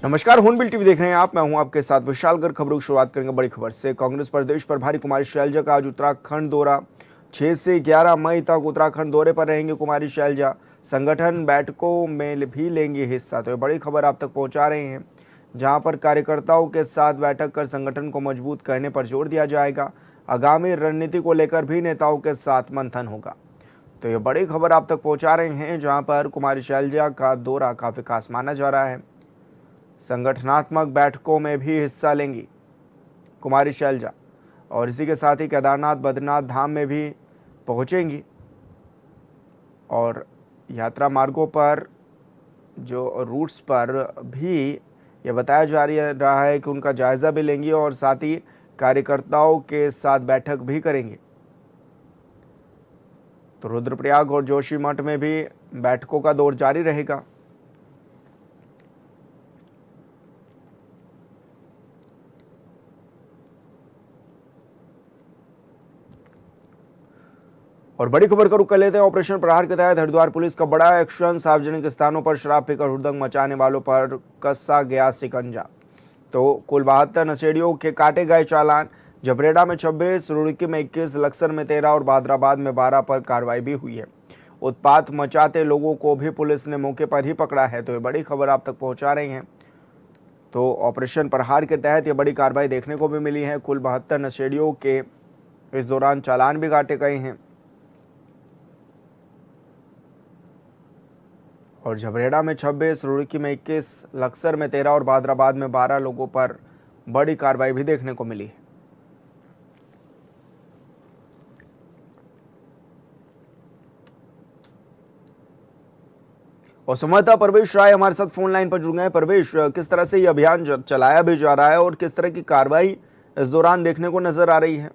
नमस्कार, hornbill TV देख रहे हैं आप। मैं हूं आपके साथ विशाल गर्ग। खबरों की शुरुआत करेंगे बड़ी खबर से। कांग्रेस प्रदेश प्रभारी कुमारी शैलजा का आज उत्तराखंड दौरा। 6 से 11 मई तक उत्तराखंड दौरे पर रहेंगे कुमारी शैलजा। संगठन बैठकों में भी लेंगे हिस्सा। तो ये बड़ी खबर आप तक पहुंचा रहे हैं, जहां पर कार्यकर्ताओं के साथ बैठक कर संगठन को मजबूत करने पर जोर दिया जाएगा। आगामी रणनीति को लेकर भी नेताओं के साथ मंथन होगा। तो ये बड़ी खबर आप तक पहुंचा रहे हैं, जहां पर कुमारी शैलजा का दौरा काफी खास माना जा रहा है। संगठनात्मक बैठकों में भी हिस्सा लेंगी कुमारी शैलजा और इसी के साथ ही केदारनाथ बद्रीनाथ धाम में भी पहुंचेंगी। और यात्रा मार्गों पर जो रूट्स पर भी ये बताया जा रहा है कि उनका जायजा भी लेंगी और साथ ही कार्यकर्ताओं के साथ बैठक भी करेंगे। तो रुद्रप्रयाग और जोशीमठ में भी बैठकों का दौर जारी रहेगा। और बड़ी खबर का रुख कर लेते हैं। ऑपरेशन प्रहार के तहत हरिद्वार पुलिस का बड़ा एक्शन। सार्वजनिक स्थानों पर शराब पीकर हुड़दंग मचाने वालों पर कसा गया शिकंजा। तो कुल 72 नशेड़ियों के काटे गए चालान। जबरेड़ा में 26, रुड़की में 21, लक्सर में 13 और बादराबाद में 12 पर कार्रवाई भी हुई है। उत्पात मचाते लोगों को भी पुलिस ने मौके पर ही पकड़ा है। तो ये बड़ी खबर आप तक पहुंचा रहे हैं। तो ऑपरेशन प्रहार के तहत ये बड़ी कार्रवाई देखने को भी मिली है। कुल 72 नशेड़ियों के इस दौरान चालान भी काटे गए हैं। और झबरेड़ा में 26, रुड़की में 21, लक्सर में 13 और बादराबाद में 12 लोगों पर बड़ी कार्रवाई भी देखने को मिली है। और संवाददाता परवेश राय हमारे साथ फोन लाइन पर जुड़ गए हैं। परवेश, किस तरह से ये अभियान चलाया भी जा रहा है और किस तरह की कार्रवाई इस दौरान देखने को नजर आ रही है?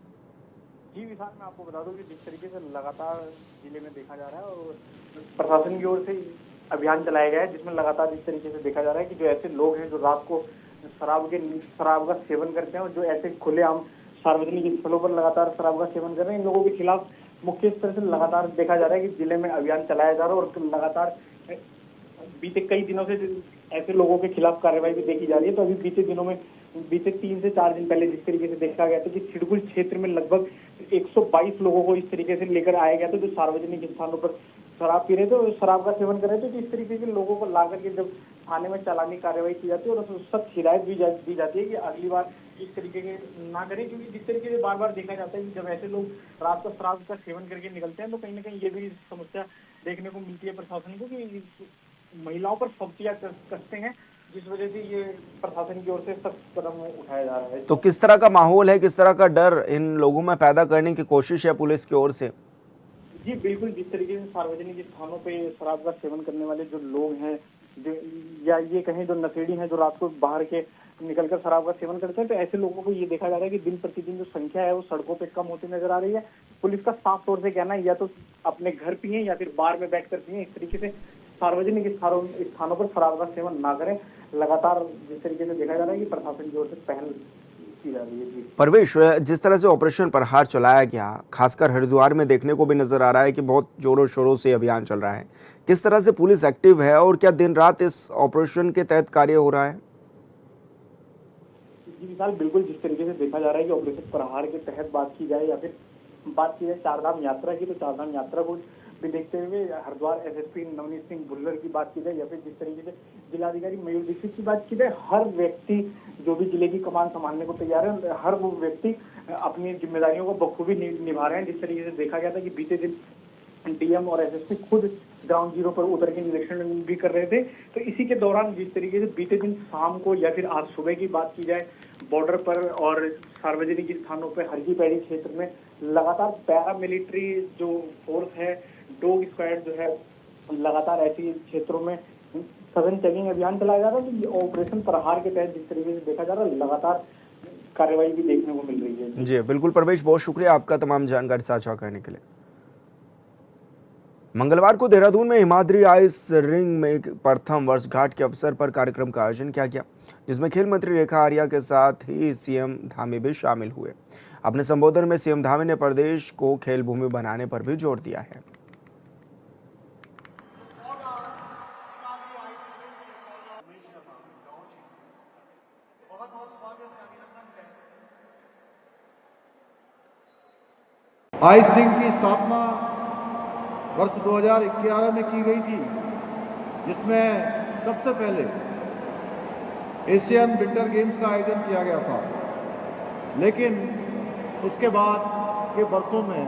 जी विशाल, मैं आपको बता दूं कि जिस तरीके से लगातार जिले में देखा जा रहा है और प्रशासन की ओर से अभियान चलाया गया है, जिसमें लगातार इस तरीके से देखा जा रहा है कि जो ऐसे लोग हैं जो रात को शराब का सेवन करते हैं और जो ऐसे खुलेआम सार्वजनिक स्थलों पर लगातार शराब का सेवन कर रहे हैं, इन लोगों के खिलाफ मुख्य स्तर से लगातार देखा जा रहा है कि जिले में अभियान चलाया जा रहा है। और लगातार बीते कई दिनों से ऐसे लोगों के खिलाफ कार्रवाई भी देखी जा रही है। तो अभी बीते 3 से 4 दिन पहले जिस तरीके से देखा गया था कि सिडकुल क्षेत्र में लगभग 122 लोगों को इस तरीके से लेकर आया गया था, जो सार्वजनिक स्थानों पर शराब पी रहे थे और शराब का सेवन कर रहे थे। तो इस तरीके के लोगों को ला करके जब थाने में चालानी कार्रवाई की जाती है और सख्त हिदायत भी दी जाती है कि अगली बार इस तरीके के ना करें, क्योंकि जिस तरीके से बार बार देखा जाता है कि जब ऐसे लोग रात को शराब का सेवन करके निकलते हैं तो कहीं ना कहीं ये भी समस्या देखने को मिलती है प्रशासन को कि महिलाओं पर फब्तियां कसते हैं, जिस वजह से ये प्रशासन की ओर से सख्त कदम उठाया जा रहा है। तो किस तरह का माहौल है, किस तरह का डर इन लोगों में पैदा करने की कोशिश है पुलिस की ओर से? जी बिल्कुल, जिस तरीके से सार्वजनिक स्थानों पे शराब का सेवन करने वाले जो लोग हैं, जो या ये कहें जो नशेड़ी हैं, जो रात को बाहर के निकलकर शराब का सेवन करते हैं, तो ऐसे लोगों को ये देखा जा रहा है कि दिन प्रतिदिन जो संख्या है वो सड़कों पे कम होती नजर आ रही है। पुलिस का साफ तौर से कहना है या तो अपने घर पिए या फिर बार में बैठ कर पिए। इस तरीके से सार्वजनिक स्थानों पर शराब का सेवन ना करें। लगातार जिस तरीके से देखा जा रहा है कि प्रशासन की ओर से पहल की जा रही है। जी परवेश, जिस तरह से ऑपरेशन प्रहार चलाया गया, खासकर हरिद्वार में देखने को भी नजर आ रहा है कि बहुत जोरों शोरों से अभियान चल रहा है। किस तरह से पुलिस एक्टिव है और क्या दिन रात इस ऑपरेशन के तहत कार्य हो रहा है? जी विशाल, बिल्कुल जिस तरीके से देखा जा रहा है कि ऑपरेशन प्रहार के तहत बात की जाए या फिर बात की जाए चारधाम यात्रा की, तो चारधाम यात्रा को भी देखते हुए हरिद्वार एसएसपी नवनीत सिंह भुल्लर की बात की जाए या फिर जिस तरीके से जिलाधिकारी मयूर दीक्षित की बात की जाए, हर व्यक्ति जो भी जिले की कमान संभालने को तैयार है, हर वो व्यक्ति अपनी जिम्मेदारियों को बखूबी निभा रहे हैं। जिस तरीके से देखा गया था कि बीते दिन डीएम और एसएसपी खुद ग्राउंड जीरो पर उतर के निरीक्षण भी कर रहे थे। तो इसी के दौरान जिस तरीके से बीते दिन शाम को या फिर आज सुबह की बात की जाए, बॉर्डर पर और सार्वजनिक स्थानों पर हरकी पैड़ी क्षेत्र में लगातार पैरामिलिट्री जो फोर्स है, डॉग स्क्वाड जो है, लगातार ऐसे क्षेत्रों में सघन चेकिंग अभियान चलाया जा रहा है। तो ऑपरेशन प्रहार के तहत जिस तरीके से देखा जा रहा है, लगातार कार्रवाई भी देखने को मिल रही है। जी बिल्कुल परवेश, बहुत शुक्रिया आपका तमाम जानकारी साझा करने के लिए। मंगलवार को देहरादून में हिमाद्री आइस रिंग में प्रथम वर्षगांठ के अवसर पर कार्यक्रम का आयोजन किया गया, जिसमें खेल मंत्री रेखा आर्या के साथ ही सीएम धामी भी शामिल हुए। अपने संबोधन में सीएम धामी ने प्रदेश को खेल भूमि बनाने पर भी जोर दिया है। आइस रिंग की स्थापना वर्ष 2011 में की गई थी, जिसमें सबसे पहले एशियन विंटर गेम्स का आयोजन किया गया था। लेकिन उसके बाद के वर्षों में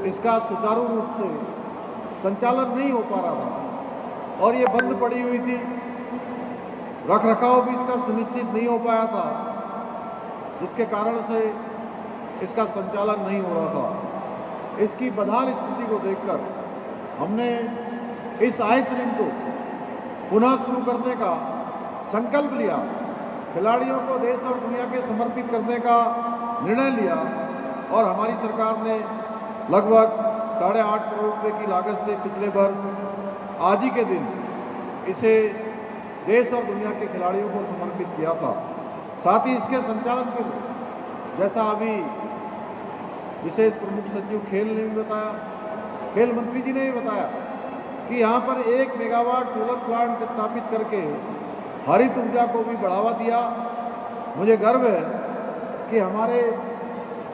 इसका सुचारू रूप से संचालन नहीं हो पा रहा था और ये बंद पड़ी हुई थी। रखरखाव भी इसका सुनिश्चित नहीं हो पाया था, जिसके कारण से इसका संचालन नहीं हो रहा था। इसकी बदहाल स्थिति को देखकर हमने इस आइस रिंग को पुनः शुरू करने का संकल्प लिया, खिलाड़ियों को देश और दुनिया के समर्पित करने का निर्णय लिया और हमारी सरकार ने लगभग 8.5 करोड़ रुपए की लागत से पिछले वर्ष आज ही के दिन इसे देश और दुनिया के खिलाड़ियों को समर्पित किया था। साथ ही इसके संचालन के लिए, जैसा अभी विशेष प्रमुख सचिव खेल ने भी बताया, खेल मंत्री जी ने भी बताया कि यहाँ पर 1 मेगावाट सोलर प्लांट स्थापित करके हरित ऊर्जा को भी बढ़ावा दिया। मुझे गर्व है कि हमारे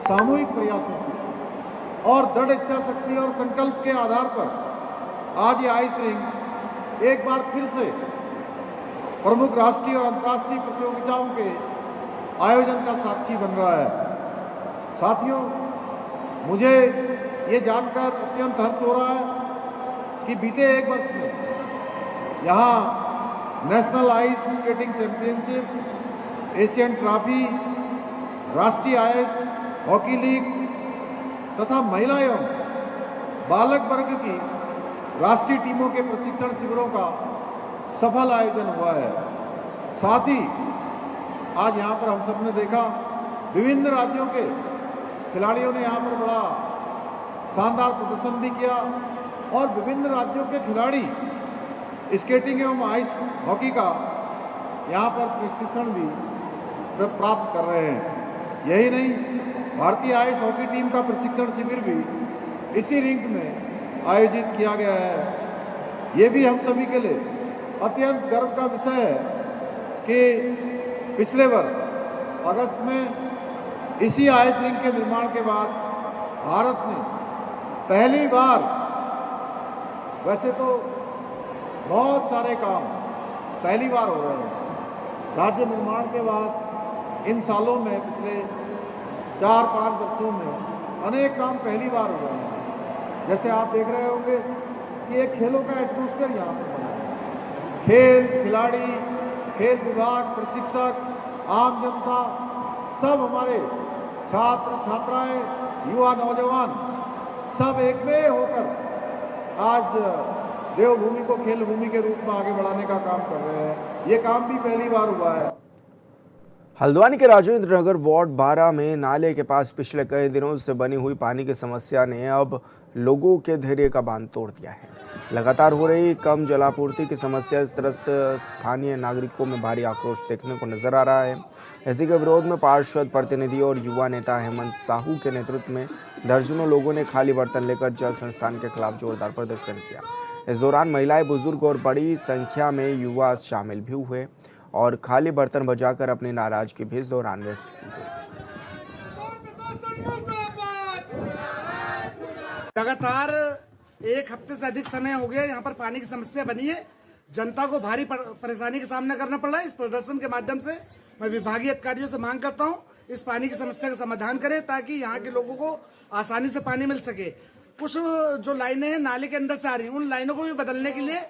सामूहिक प्रयासों से और दृढ़ इच्छा शक्ति और संकल्प के आधार पर आज ये आइस रिंग एक बार फिर से प्रमुख राष्ट्रीय और अंतर्राष्ट्रीय प्रतियोगिताओं के आयोजन का साक्षी बन रहा है। साथियों, मुझे ये जानकर अत्यंत हर्ष हो रहा है कि बीते 1 वर्ष में यहाँ national ice skating championship, Asian trophy, राष्ट्रीय आइस हॉकी लीग तथा महिला एवं बालक वर्ग की राष्ट्रीय टीमों के प्रशिक्षण शिविरों का सफल आयोजन हुआ है। साथ ही आज यहाँ पर हम सब ने देखा, विभिन्न राज्यों के खिलाड़ियों ने यहाँ पर बड़ा शानदार प्रदर्शन भी किया और विभिन्न राज्यों के खिलाड़ी स्केटिंग एवं आइस हॉकी का यहाँ पर प्रशिक्षण भी प्राप्त कर रहे हैं। यही नहीं, भारतीय आइस हॉकी टीम का प्रशिक्षण शिविर भी इसी रिंक में आयोजित किया गया है। ये भी हम सभी के लिए अत्यंत गर्व का विषय है कि पिछले वर्ष अगस्त में इसी आइस रिंक के निर्माण के बाद भारत ने पहली बार, वैसे तो बहुत सारे काम पहली बार हो रहे हैं, राज्य निर्माण के बाद इन सालों में पिछले 4-5 वर्षों में अनेक काम पहली बार हो रहे हैं। जैसे आप देख रहे होंगे कि एक खेलों का एटमॉस्फेयर यहाँ पर बना है। खेल खिलाड़ी, खेल विभाग, प्रशिक्षक, आम जनता, सब हमारे छात्र छात्राएं, युवा नौजवान सब एक में होकर आज देवभूमि को खेल भूमि के रूप में आगे बढ़ाने का काम कर रहे हैं। ये काम भी पहली बार हुआ है। हल्द्वानी के राजेंद्र नगर वार्ड 12 में नाले के पास पिछले कई दिनों से बनी हुई पानी की समस्या ने अब लोगों के धैर्य का बांध तोड़ दिया है। लगातार हो रही कम जलापूर्ति की समस्या से त्रस्त स्थानीय नागरिकों में भारी आक्रोश देखने को नजर आ रहा है। इसी के विरोध में पार्षद प्रतिनिधि और युवा नेता हेमंत साहू के नेतृत्व में दर्जनों लोगों ने खाली बर्तन लेकर जल संस्थान के खिलाफ जोरदार प्रदर्शन किया। इस दौरान महिलाएं, बुजुर्ग और बड़ी संख्या में युवा शामिल भी हुए और खाली बर्तन बजाकर अपनी नाराजगी भी इस दौरान व्यक्त की गई। लगातार 1 हफ्ते से अधिक समय हो गया यहाँ पर पानी की समस्या बनी है। जनता को भारी परेशानी का सामना करना पड़ रहा है। इस प्रदर्शन के माध्यम से मैं विभागीय अधिकारियों से मांग करता हूँ इस पानी की समस्या का समाधान करें ताकि यहाँ के लोगों को आसानी से पानी मिल सके। कुछ जो लाइनें हैं नाले के अंदर से आ रही हैं, उन लाइनों को भी बदलने के लिए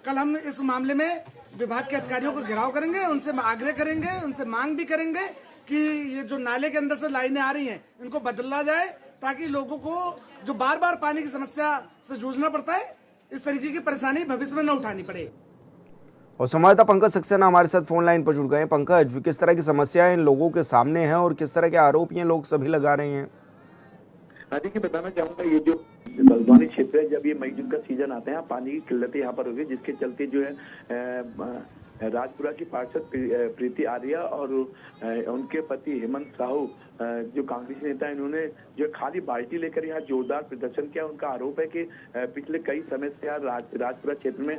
कल हम इस मामले में विभाग के अधिकारियों को घेराव करेंगे, उनसे आग्रह करेंगे, उनसे मांग भी करेंगे कि ये जो नाले के अंदर से लाइनें आ रही हैं इनको बदला जाए ताकि लोगों को जो बार बार पानी की समस्या से जूझना पड़ता है, इस तरीके की परेशानी भविष्य में न उठानी पड़े। और संवाददाता पंकज सक्सेना हमारे साथ फोन लाइन पर जुड़ गए। पंकज, किस तरह की समस्याएं इन लोगों के सामने हैं और किस तरह के आरोप ये लोग सभी लगा रहे हैं? देखिए, बताना चाहूंगा ये जो हल्द्वानी क्षेत्र है, जब ये मई जून का सीजन आता है, पानी की किल्लतें यहाँ पर होगी, जिसके चलते जो है राजपुरा की पार्षद प्रीति आर्या और उनके पति हेमंत साहू जो कांग्रेसी नेता है इन्होंने जो खाली बाल्टी लेकर यहाँ जोरदार प्रदर्शन किया। उनका आरोप है कि पिछले कई समय से यहाँ राजपुरा क्षेत्र में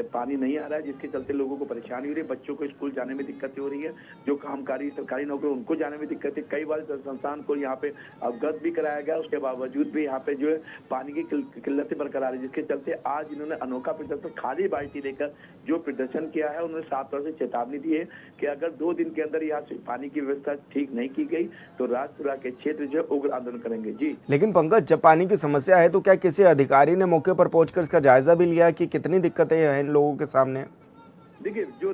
पानी नहीं आ रहा है, जिसके चलते लोगों को परेशानी हो रही है। बच्चों को स्कूल जाने में दिक्कतें हो रही है, जो कामकारी सरकारी नौकरी उनको जाने में दिक्कत है। कई बार संस्थान को यहाँ पे अवगत भी कराया गया, उसके बावजूद भी यहाँ पे जो है पानी की किल्लतें बरकरार है, जिसके चलते आज इन्होंने अनोखा प्रदर्शन खाली बाल्टी लेकर जो प्रदर्शन किया है। उन्होंने साफ तौर से चेतावनी दी है कि अगर 2 दिन के अंदर यहाँ से पानी की व्यवस्था ठीक नहीं की गई तो राजपुरा के क्षेत्र जो उग्र आंदोलन करेंगे। जी लेकिन पंकज, जब पानी की समस्या है तो क्या किसी अधिकारी ने मौके पर पहुंचकर इसका जायजा भी लिया कि कितनी दिक्कतें हैं इन लोगों के सामने? देखिए, जो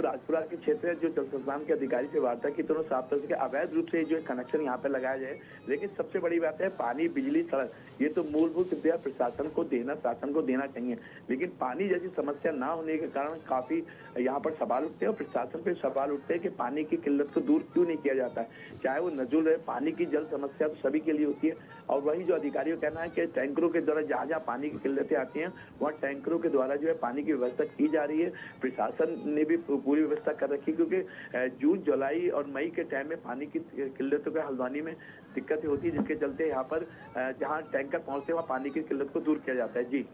राजपुरा के क्षेत्र है, जो जल संस्थान के अधिकारी से वार्ता की तो साफ तौर से अवैध रूप से जो कनेक्शन यहाँ पे लगाया जाए। लेकिन सबसे बड़ी बात है पानी, बिजली, सड़क, ये तो मूलभूत सुविधा प्रशासन को देना चाहिए। लेकिन पानी जैसी समस्या ना होने के कारण काफी यहाँ पर सवाल उठते हैं और प्रशासन पे सवाल उठते हैं कि पानी की किल्लत को दूर क्यों नहीं किया जाता है। चाहे वो नजुल है, पानी की जल समस्या तो सभी के लिए होती है। और वही जो अधिकारियों का कहना है कि टैंकरों के द्वारा जहाँ जहाँ पानी की किल्लतें आती हैं वहाँ टैंकरों के द्वारा जो है पानी की व्यवस्था की जा रही है। प्रशासन ने भी पूरी व्यवस्था कर रखी, क्योंकि जून, जुलाई और मई के टाइम में पानी की किल्लतों का हल्द्वानी में दिक्कतें होती है, जिसके चलते यहाँ पर जहाँ टैंकर पहुँचते हैं वहाँ पानी की किल्लत को दूर किया जाता है।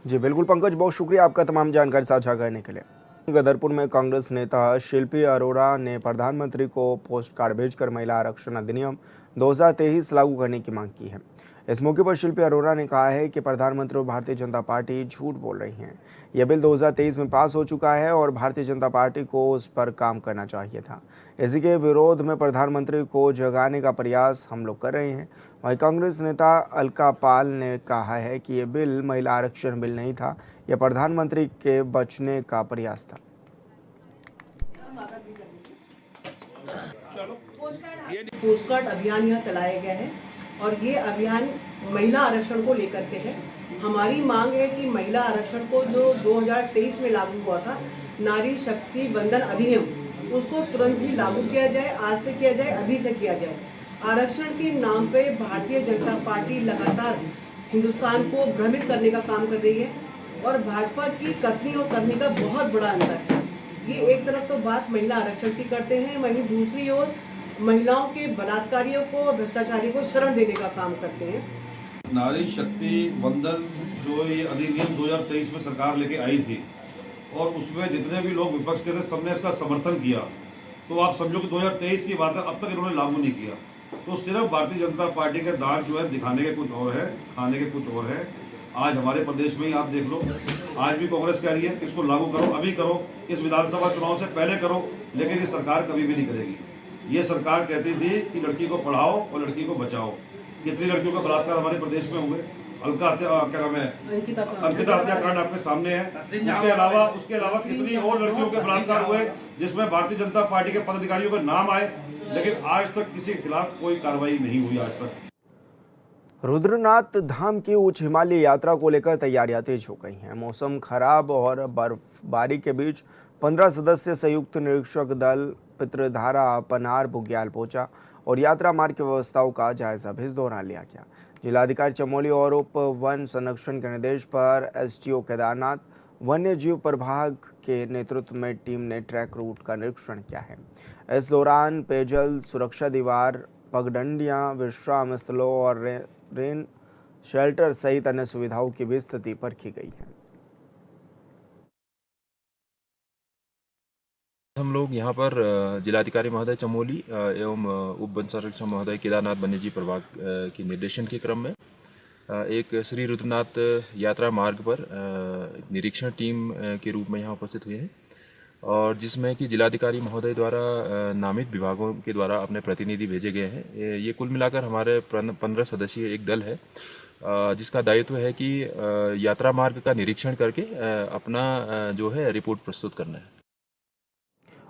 जी बिल्कुल पंकज, बहुत शुक्रिया आपका तमाम जानकारी साझा करने के लिए। गदरपुर में कांग्रेस नेता शिल्पी अरोड़ा ने प्रधानमंत्री को पोस्ट कार्ड भेजकर महिला आरक्षण अधिनियम 2023 लागू करने की मांग की है। इस मौके पर शिल्पी अरोड़ा ने कहा है कि प्रधानमंत्री और भारतीय जनता पार्टी झूठ बोल रही हैं। यह बिल 2023 में पास हो चुका है और भारतीय जनता पार्टी को उस पर काम करना चाहिए था। इसी के विरोध में प्रधानमंत्री को जगाने का प्रयास हम लोग कर रहे हैं। वहीं कांग्रेस नेता अलका पाल ने कहा है कि यह बिल महिला आरक्षण बिल नहीं था, यह प्रधानमंत्री के बचने का प्रयास था। पोस्ट कार्ड अभियान यहाँ चलाया गया है और ये अभियान महिला आरक्षण को लेकर के है। हमारी मांग है कि महिला आरक्षण को जो 2023 में लागू हुआ था, नारी शक्ति वंदन अधिनियम, उसको तुरंत ही लागू किया जाए। आज से किया जाए, अभी से किया जाए। आरक्षण के नाम पे भारतीय जनता पार्टी लगातार हिंदुस्तान को भ्रमित करने का काम कर रही है और भाजपा की कथनी और करनी का बहुत बड़ा अंतर है। ये एक तरफ तो बात महिला आरक्षण की करते हैं, वहीं दूसरी ओर महिलाओं के बलात्कारियों को, भ्रष्टाचारियों को शरण देने का काम करते हैं। नारी शक्ति वंदन जो ये अधिनियम 2023 में सरकार लेके आई थी और उसमें जितने भी लोग विपक्ष के थे सबने इसका समर्थन किया, तो आप समझो कि 2023 की बात है, अब तक इन्होंने लागू नहीं किया। तो सिर्फ भारतीय जनता पार्टी के दांत जो है दिखाने के कुछ और है, खाने के कुछ और है। आज हमारे प्रदेश में ही आप देख लो, आज भी कांग्रेस कह रही है इसको लागू करो, अभी करो, इस विधानसभा चुनाव से पहले करो, लेकिन ये सरकार कभी भी नहीं करेगी। ये सरकार कहती थी कि लड़की को पढ़ाओ और लड़की को बचाओ। कितनी लड़कियों का बलात्कार हमारे प्रदेश में हुए, अलका हत्या, क्या नाम है, अंकिता हत्याकांड आपके सामने है। उसके अलावा कितनी और लड़कियों के बलात्कार हुए जिसमें भारतीय जनता पार्टी के पदाधिकारियों का नाम आए, लेकिन आज तक किसी के खिलाफ कोई कार्रवाई नहीं हुई। आज तक रुद्रनाथ धाम की उच्च हिमालय यात्रा को लेकर तैयारियां तेज हो गई हैं। मौसम खराब और बर्फबारी के बीच 15 सदस्य संयुक्त निरीक्षक दल पितृधारा पनार बुग्याल पहुंचा और यात्रा मार्ग की व्यवस्थाओं का जायजा भी इस दौरान लिया गया। जिलाधिकारी चमोली और उप वन संरक्षण के निर्देश पर एसटीओ केदारनाथ वन्य जीव प्रभाग के नेतृत्व में टीम ने ट्रैक रूट का निरीक्षण किया है। इस दौरान पेयजल सुरक्षा दीवार, पगडंडियां, विश्राम स्थलों और रेन शेल्टर सहित अन्य सुविधाओं की भी स्थिति परखी गई है। हम लोग यहाँ पर जिलाधिकारी महोदय चमोली एवं उप वन संरक्षक महोदय केदारनाथ वन्यजीव प्रभाग के निर्देशन के क्रम में एक श्री रुद्रनाथ यात्रा मार्ग पर निरीक्षण टीम के रूप में यहाँ उपस्थित हुए हैं और जिसमें कि जिलाधिकारी महोदय द्वारा नामित विभागों के द्वारा अपने प्रतिनिधि भेजे गए हैं। ये कुल मिलाकर हमारे 15 सदस्यीय एक दल है जिसका दायित्व है कि यात्रा मार्ग का निरीक्षण करके अपना जो है रिपोर्ट प्रस्तुत करना है।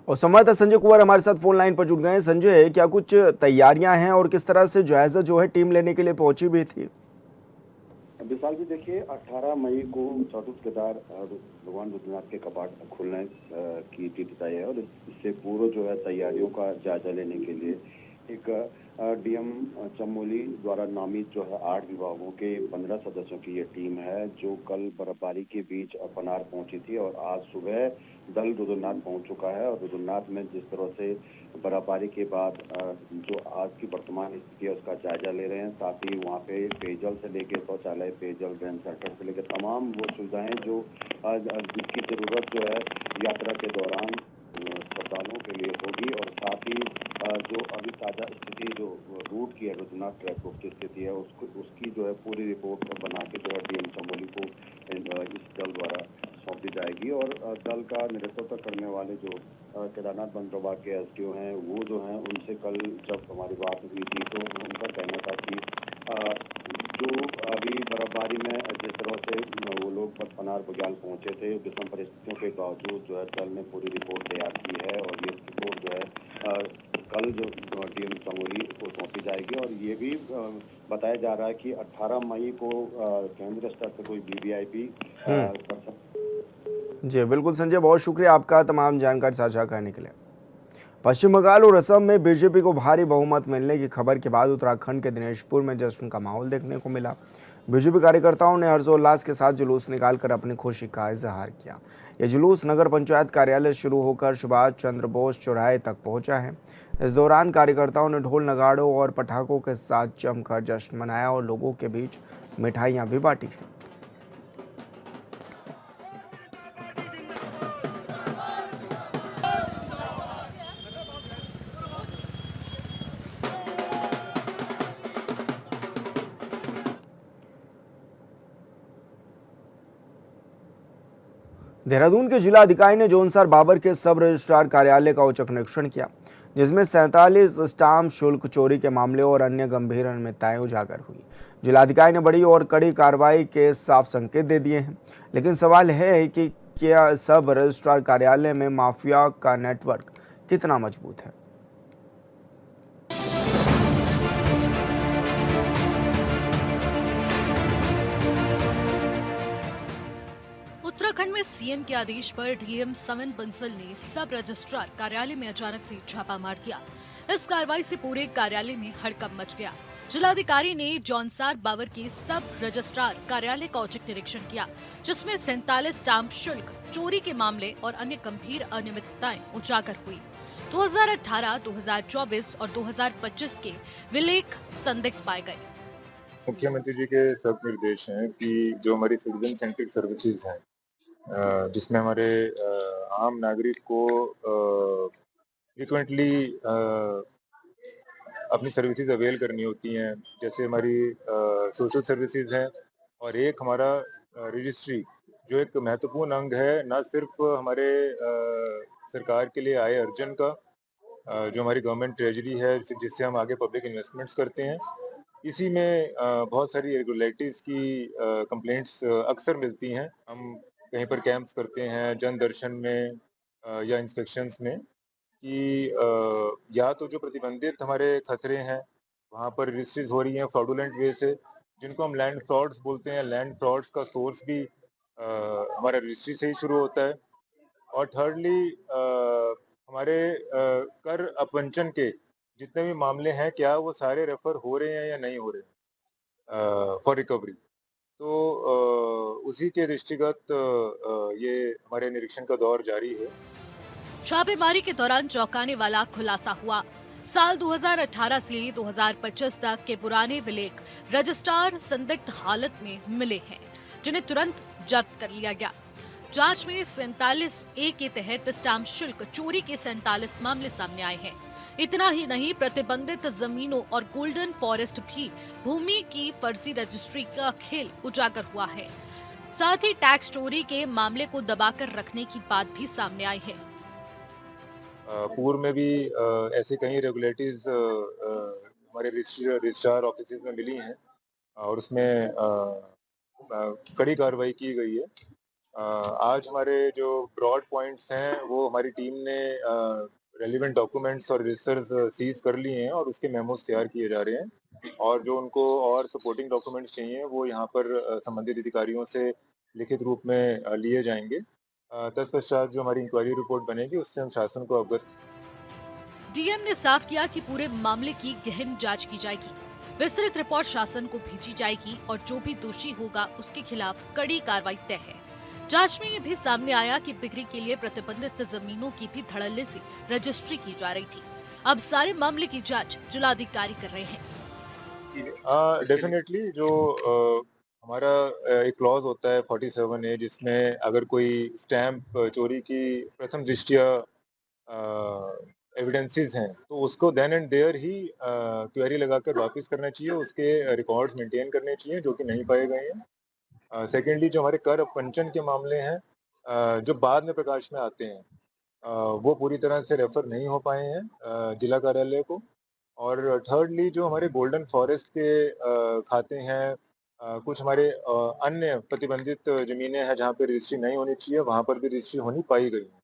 और संवाददाता संजय कुमार हमारे साथ फोन लाइन पर जुड़ गए हैं। संजय, क्या कुछ तैयारियां हैं और किस तरह से जायजा जो है टीम लेने के लिए पहुंची भी थी? विशाल जी, देखिए 18 मई को चतुर्थ केदार भगवान रुद्रनाथ के कपाट खुलने की तिथि तय है और इससे पूर्व जो है तैयारियों का जायजा लेने के लिए एक डीएम चमोली द्वारा नामित जो है 8 विभागों के 15 सदस्यों की ये टीम है जो कल बर्फबारी के बीच पनार पहुंची थी और आज सुबह दल रुद्रनाथ पहुंच चुका है। और रुद्रनाथ में जिस तरह से बर्फबारी के बाद जो आज की वर्तमान स्थिति है उसका जायजा ले रहे हैं। साथ ही वहाँ पे पेयजल से लेकर शौचालय, पेयजल, ड्रेन सेंटर से लेकर तमाम वो सुविधाएं जो जिसकी जरूरत जो है यात्रा के दौरान श्रद्धालुओं के लिए होगी। और साथ ही जो अभी ताज़ा स्थिति जो रूट की है, रुद्रनाथ ट्रैक रूट की स्थिति है, उसकी जो है पूरी रिपोर्ट बना के जो है डीएम चमोली को इस दल द्वारा सौंप दी जाएगी। और दल का नेतृत्व करने वाले जो केदारनाथ वन प्रभाग के एसडीओ हैं, वो जो हैं उनसे कल जब हमारी बात हुई थी तो उनका कहना था कि जो अभी बर्फबारी में जिस तरह से वो लोग पनार बुग्याल पहुंचे थे, विषम परिस्थितियों के बावजूद जो है दल ने पूरी रिपोर्ट तैयार की है और ये रिपोर्ट जो है कल जो डीएम चमोली को सौंपी जाएगी। और ये भी बताया जा रहा है कि 18 मई को केंद्र स्तर पर कोई वीवीआईपी कर सकते। जी बिल्कुल संजय, बहुत शुक्रिया आपका तमाम जानकारी साझा करने के लिए। पश्चिम बंगाल और असम में बीजेपी को भारी बहुमत मिलने की खबर के बाद उत्तराखंड के दिनेशपुर में जश्न का माहौल देखने को मिला। बीजेपी कार्यकर्ताओं ने हर्षोल्लास के साथ जुलूस निकालकर अपनी खुशी का इजहार किया। यह जुलूस नगर पंचायत कार्यालय शुरू होकर सुभाष चंद्र बोस चौराहे तक पहुंचा है। इस दौरान कार्यकर्ताओं ने ढोल नगाड़ों और पटाखों के साथ जमकर जश्न मनाया और लोगों के बीच मिठाइयां भी बांटी। देहरादून के जिला अधिकारी ने जोनसार बाबर के सब रजिस्ट्रार कार्यालय का औचक निरीक्षण किया, जिसमें 47 स्टाम्प शुल्क चोरी के मामले और अन्य गंभीर अनियमितताएं उजागर हुई। जिलाधिकारी ने बड़ी और कड़ी कार्रवाई के साफ संकेत दे दिए हैं, लेकिन सवाल है कि क्या सब रजिस्ट्रार कार्यालय में माफिया का नेटवर्क कितना मजबूत है। उत्तराखंड में सीएम के आदेश पर डीएम समन बंसल ने सब रजिस्ट्रार कार्यालय में अचानक से छापा मार दिया। इस कार्रवाई से पूरे कार्यालय में हड़कंप मच गया। जिलाधिकारी ने जौनसार बावर के सब रजिस्ट्रार कार्यालय का औचक निरीक्षण किया, जिसमें 47 स्टाम्प शुल्क चोरी के मामले और अन्य गंभीर अनियमितताएं उजागर हुई। 2018, 2024 और 2025 के विलेख संदिग्ध पाए गए। मुख्यमंत्री जी के सब निर्देश हैं कि जो हमारी सिटीजन सेंट्रिक सर्विसेज हैं, जिसमें हमारे आम नागरिक को फ्रिक्वेंटली अपनी सर्विसेज अवेल करनी होती हैं, जैसे हमारी सोशल सर्विसेज हैं और एक हमारा रजिस्ट्री जो एक महत्वपूर्ण अंग है न सिर्फ हमारे सरकार के लिए आय अर्जन का, जो हमारी गवर्नमेंट ट्रेजरी है जिससे हम आगे पब्लिक इन्वेस्टमेंट्स करते हैं। इसी में बहुत सारी रेगुलरिटीज़ की कंप्लेंट्स अक्सर मिलती हैं। हम कहीं पर कैंप्स करते हैं, जन दर्शन में या इंस्पेक्शंस में, कि या तो जो प्रतिबंधित हमारे खतरे हैं वहाँ पर रजिस्ट्रीज हो रही हैं फ्रॉडुलेंट वे से, जिनको हम लैंड फ्रॉड्स बोलते हैं। लैंड फ्रॉड्स का सोर्स भी हमारा रजिस्ट्री से ही शुरू होता है। और थर्डली हमारे कर अपवंचन के जितने भी मामले हैं, क्या वो सारे रेफर हो रहे हैं या नहीं हो रहे फॉर रिकवरी। तो उसी के दृष्टिगत ये हमारे निरीक्षण का दौर जारी है। छापेमारी के दौरान चौंकाने वाला खुलासा हुआ। साल 2018 से 2025 तक के पुराने विलेख रजिस्ट्रार संदिग्ध हालत में मिले हैं, जिन्हें तुरंत जब्त कर लिया गया। जांच में 47A के तहत स्टाम्प शुल्क चोरी के 47 मामले सामने आए हैं। इतना ही नहीं, प्रतिबंधित जमीनों और गोल्डन फॉरेस्ट भी भूमि की फर्जी रजिस्ट्री का खेल उजागर हुआ है। साथ ही टैक्स चोरी के मामले को दबाकर रखने की बात भी सामने आई है। पूर्व में भी ऐसे कई रेगुलेटरीज हमारे रजिस्ट्रार ऑफिस में मिली हैं और उसमें कड़ी कार्रवाई की गई है। आज हमारे जो ब्रॉड पॉइंट्स हैं वो हमारी टीम ने रेलिवेंट डॉक्यूमेंट्स और रजिस्टर्स सीज कर लिए हैं और उसके मेमोस तैयार किए जा रहे हैं। और जो उनको और सपोर्टिंग डॉक्यूमेंट्स चाहिए वो यहाँ पर संबंधित अधिकारियों से लिखित रूप में लिए जाएंगे। तत्पश्चात जो हमारी इंक्वायरी रिपोर्ट बनेगी उससे हम शासन को अवगत डीएम ने साफ किया कि पूरे मामले की गहन जांच की जाएगी, विस्तृत रिपोर्ट शासन को भेजी जाएगी और जो भी दोषी होगा उसके खिलाफ कड़ी कार्रवाई तय है। जांच में ये भी सामने आया कि बिक्री के लिए प्रतिबंधित जमीनों की भी धड़ल्ले से रजिस्ट्री की जा रही थी। अब सारे मामले की जांच जिलाधिकारी कर रहे हैं। डेफिनेटली जो हमारा एक क्लॉज होता है 47A, जिसमें अगर कोई स्टैंप चोरी की प्रथम दृष्टया एविडेंसेस हैं तो उसको देन एंड देयर ही क्वेरी लगाकर वापस करना चाहिए, उसके रिकॉर्ड्स मेंटेन करने चाहिए जो कि नहीं पाए गए हैं। सेकेंडली जो हमारे कर पंचन के मामले हैं जो बाद में प्रकाश में आते हैं वो पूरी तरह से रेफर नहीं हो पाए हैं जिला कार्यालय को। और थर्डली जो हमारे गोल्डन फॉरेस्ट के खाते हैं, कुछ हमारे अन्य प्रतिबंधित जमीनें हैं जहाँ पे रजिस्ट्री नहीं होनी चाहिए, वहाँ पर भी रजिस्ट्री होनी पाई गई है।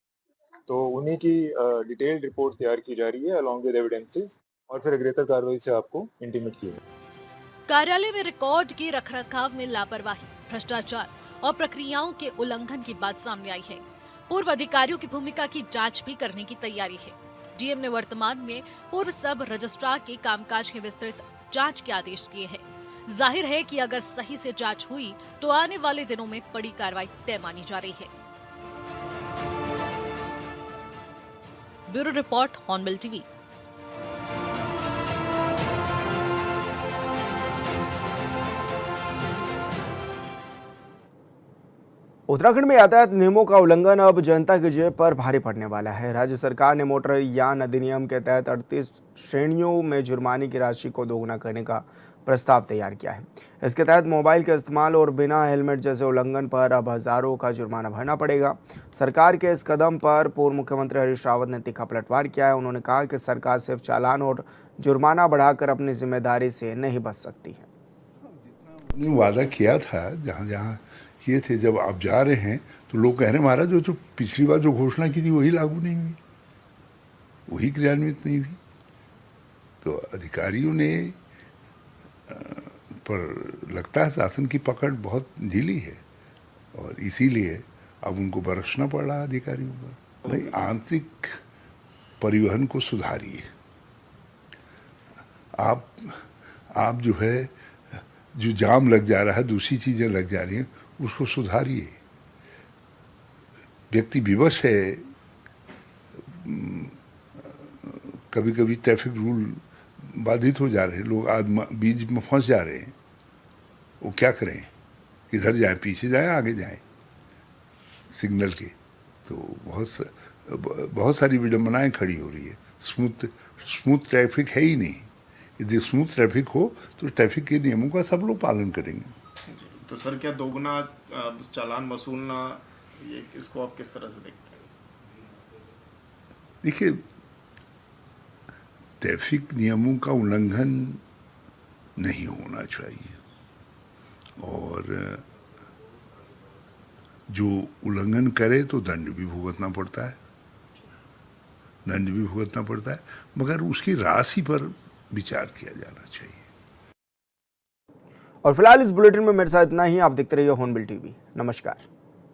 तो उन्हीं की डिटेल्ड रिपोर्ट तैयार की जा रही है अलॉन्ग विद एविडेंसेस और फिर अग्रेतर कार्रवाई से आपको इंटीमेट किया जाएगा। कार्यालय में रिकॉर्ड के रखरखाव में लापरवाही, भ्रष्टाचार और प्रक्रियाओं के उल्लंघन की बात सामने आई है। पूर्व अधिकारियों की भूमिका की जांच भी करने की तैयारी है। डीएम ने वर्तमान में पूर्व सब रजिस्ट्रार के कामकाज के विस्तृत जांच के आदेश दिए हैं। जाहिर है कि अगर सही से जांच हुई तो आने वाले दिनों में बड़ी कार्रवाई तय मानी जा रही है। Bureau report, hornbill TV. Uttarakhand में यातायात नियमों का उल्लंघन अब जनता की जेब पर भारी पड़ने वाला है। राज्य सरकार ने मोटर यान अधिनियम के तहत 38 श्रेणियों में जुर्माने की राशि को दोगुना करने का प्रस्ताव तैयार किया है। इसके तहत मोबाइल के इस्तेमाल और बिना हेलमेट जैसे उल्लंघन पर अब हजारों का जुर्माना भरना पड़ेगा। सरकार के इस कदम पर पूर्व मुख्यमंत्री हरीश रावत ने तीखा पलटवार किया है। उन्होंने कहा कि सरकार सिर्फ चालान और जुर्माना बढ़ाकर अपनी जिम्मेदारी से नहीं बच सकती है। वादा किया था जहाँ जहाँ किए थे, जब आप जा रहे हैं तो लोग कह रहे हैं महाराज जो पिछली बार जो घोषणा की थी वही लागू नहीं हुई, वही क्रियान्वित नहीं हुई। तो अधिकारियों ने पर लगता है शासन की पकड़ बहुत ढीली है और इसीलिए अब उनको बरसना पड़ रहा है अधिकारियों पर। भाई आंतरिक परिवहन को सुधारिए। आप जो है जो जाम लग जा रहा है, दूसरी चीजें लग जा रही हैं, उसको सुधारिए। व्यक्ति विवश है, कभी कभी ट्रैफिक रूल बाधित हो जा रहे हैं, लोग आज बीच में फंस जा रहे हैं। वो क्या करें, किधर जाएं, पीछे जाएं आगे जाएं सिग्नल के। तो बहुत सारी विडंबनाएं खड़ी हो रही है। स्मूथ ट्रैफिक है ही नहीं। यदि स्मूथ ट्रैफिक हो तो ट्रैफिक के नियमों का सब लोग पालन करेंगे। तो सर क्या दोगुना चालान वसूलना, ये इसको आप किस तरह से देखते हैं? देखिए, ट्रैफिक नियमों का उल्लंघन नहीं होना चाहिए और जो उल्लंघन करे तो दंड भी भुगतना पड़ता है, मगर उसकी राशि पर विचार किया जाना चाहिए। और फिलहाल इस बुलेटिन में मेरे साथ इतना ही। आप देखते रहिए हॉर्नबिल टीवी। नमस्कार।